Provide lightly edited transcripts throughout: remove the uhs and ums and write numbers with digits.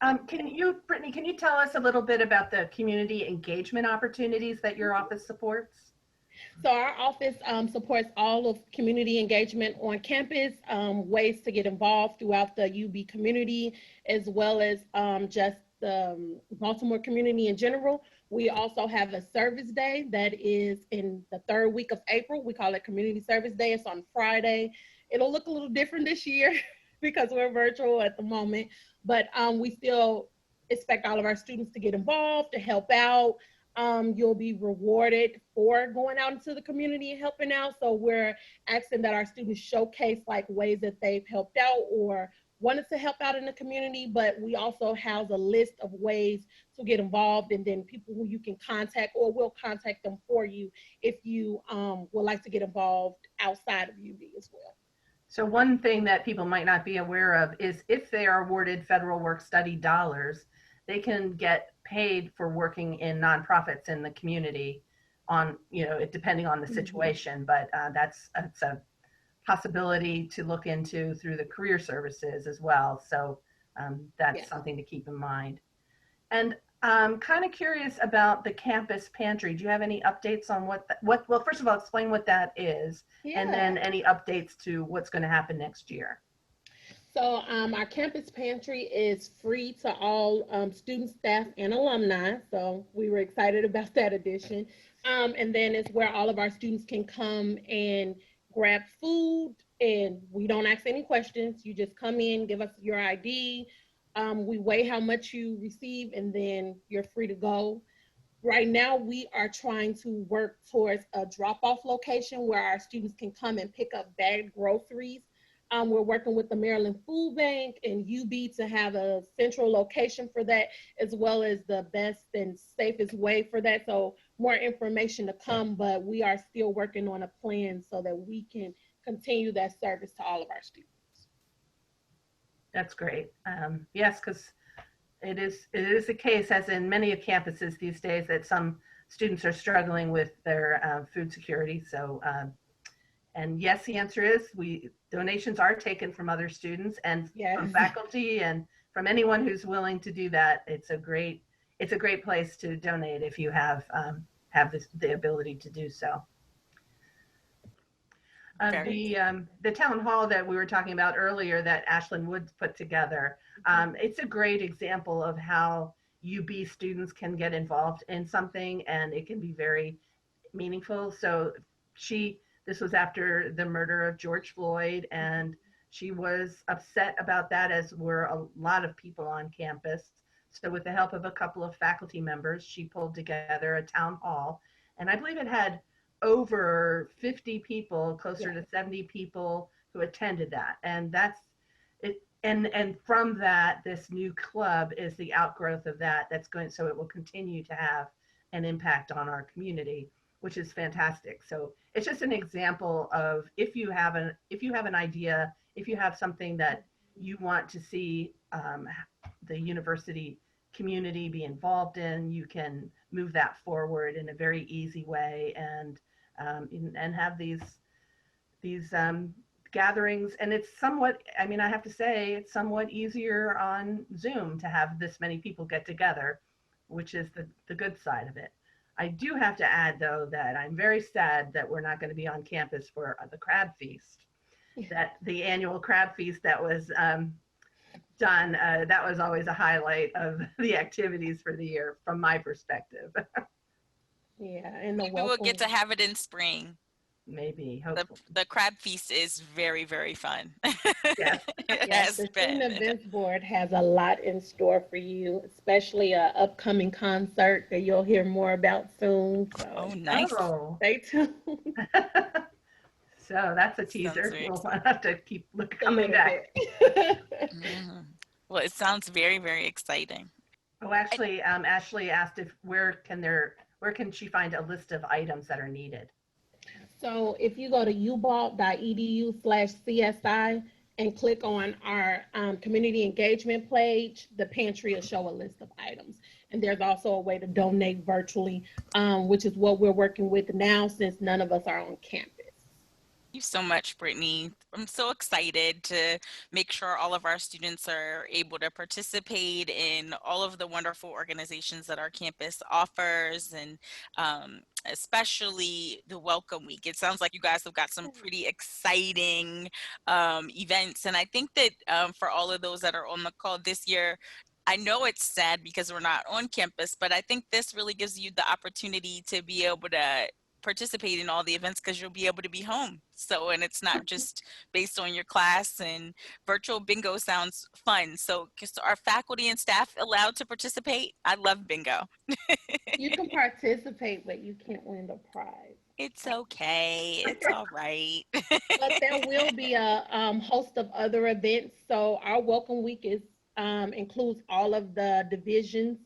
Brittany, can you tell us a little bit about the community engagement opportunities that your office supports? So our office supports all of community engagement on campus, ways to get involved throughout the UB community, as well as just the Baltimore community in general. We also have a service day that is in the third week of April. We call it Community Service Day. It's on Friday. It'll look a little different this year because we're virtual at the moment, but we still expect all of our students to get involved, to help out. You'll be rewarded for going out into the community and helping out. So we're asking that our students showcase like ways that they've helped out or wanted to help out in the community, but we also have a list of ways to get involved, and then people who you can contact, or we'll contact them for you if you would like to get involved outside of UB as well. So one thing that people might not be aware of is if they are awarded federal work-study dollars, they can get paid for working in nonprofits in the community on, depending on the situation, but that's a possibility to look into through the career services as well. So that's something to keep in mind. And I'm kind of curious about the Campus Pantry. Do you have any updates on well, first of all, explain what that is, and then any updates to what's going to happen next year. So our Campus Pantry is free to all students, staff, and alumni. So we were excited about that addition. And then it's where all of our students can come and grab food, and we don't ask any questions. You just come in, give us your ID. We weigh how much you receive, and then you're free to go. Right now, we are trying to work towards a drop-off location where our students can come and pick up bagged groceries. We're working with the Maryland Food Bank and UB to have a central location for that, as well as the best and safest way for that. So more information to come, but we are still working on a plan so that we can continue that service to all of our students. That's great. Yes, because it is the case, as in many campuses these days, that some students are struggling with their food security. So, and yes, the answer is donations are taken from other students and from faculty and from anyone who's willing to do that. It's a great place to donate if you have the ability to do so. The town hall that we were talking about earlier that Ashlyn Woods put together, it's a great example of how UB students can get involved in something, and it can be very meaningful. So this was after the murder of George Floyd, and she was upset about that, as were a lot of people on campus. So with the help of a couple of faculty members, she pulled together a town hall, and I believe it had over 50 people, closer to 70 people who attended that. And that's it. And from that, this new club is the outgrowth of that. So it will continue to have an impact on our community, which is fantastic. So it's just an example of if you have an idea, if you have something that you want to see the university community be involved in, you can move that forward in a very easy way and have these gatherings. And it's somewhat, I have to say, it's somewhat easier on Zoom to have this many people get together, which is the good side of it. I do have to add, though, that I'm very sad that we're not going to be on campus for the crab feast. That the annual crab feast that was done, that was always a highlight of the activities for the year from my perspective. And maybe we'll get to have it in spring. Maybe, hopefully. The crab feast is very, very fun. Yes. The Student Events Board has a lot in store for you, especially an upcoming concert that you'll hear more about soon. So, nice. Stay tuned. So that's a teaser. We'll have to keep coming back. Well, it sounds very, very exciting. Oh, actually, Ashley asked where can she find a list of items that are needed? So if you go to ubalt.edu/CSI and click on our community engagement page, the pantry will show a list of items. And there's also a way to donate virtually, which is what we're working with now since none of us are on campus. you so much, Brittany. I'm so excited to make sure all of our students are able to participate in all of the wonderful organizations that our campus offers, and especially the Welcome Week. It sounds like you guys have got some pretty exciting events. And I think that for all of those that are on the call this year, I know it's sad because we're not on campus, but I think this really gives you the opportunity to be able to participate in all the events because you'll be able to be home. So, and it's not just based on your class, and virtual bingo sounds fun. So, are faculty and staff allowed to participate? I love bingo. You can participate, but you can't win the prize. It's okay. It's all right. But there will be a host of other events. So our Welcome Week is includes all of the divisions.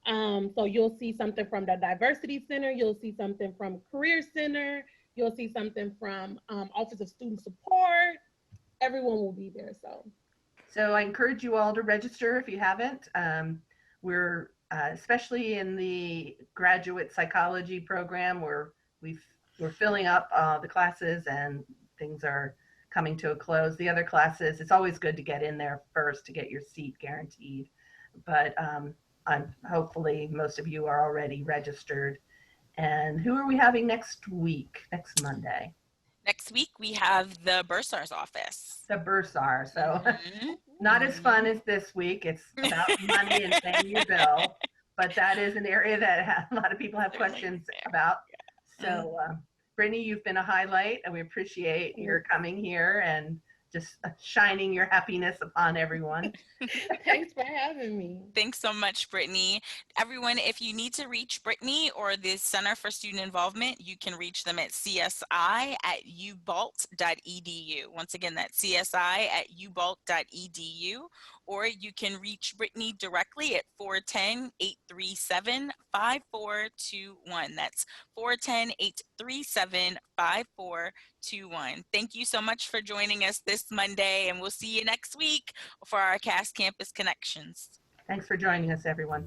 So you'll see something from the Diversity Center. You'll see something from Career Center. You'll see something from Office of Student Support. Everyone will be there. So I encourage you all to register if you haven't. We're especially in the graduate psychology program where we're filling up the classes and things are coming to a close. The other classes, it's always good to get in there first to get your seat guaranteed. But I'm hopefully most of you are already registered. And who are we having next week, next Monday? Next week, we have the Bursar's office. The Bursar. So not as fun as this week. It's about money and paying your bill. But that is an area that a lot of people have questions about. So, Brittany, you've been a highlight, and we appreciate your coming here and just shining your happiness upon everyone. Thanks for having me. Thanks so much, Brittany. Everyone, if you need to reach Brittany or the Center for Student Involvement, you can reach them at csi@ubalt.edu. Once again, that's csi@ubalt.edu. Or you can reach Brittany directly at 410-837-5421. That's 410-837-5421. Thank you so much for joining us this Monday, and we'll see you next week for our CAS Campus Connections. Thanks for joining us, everyone.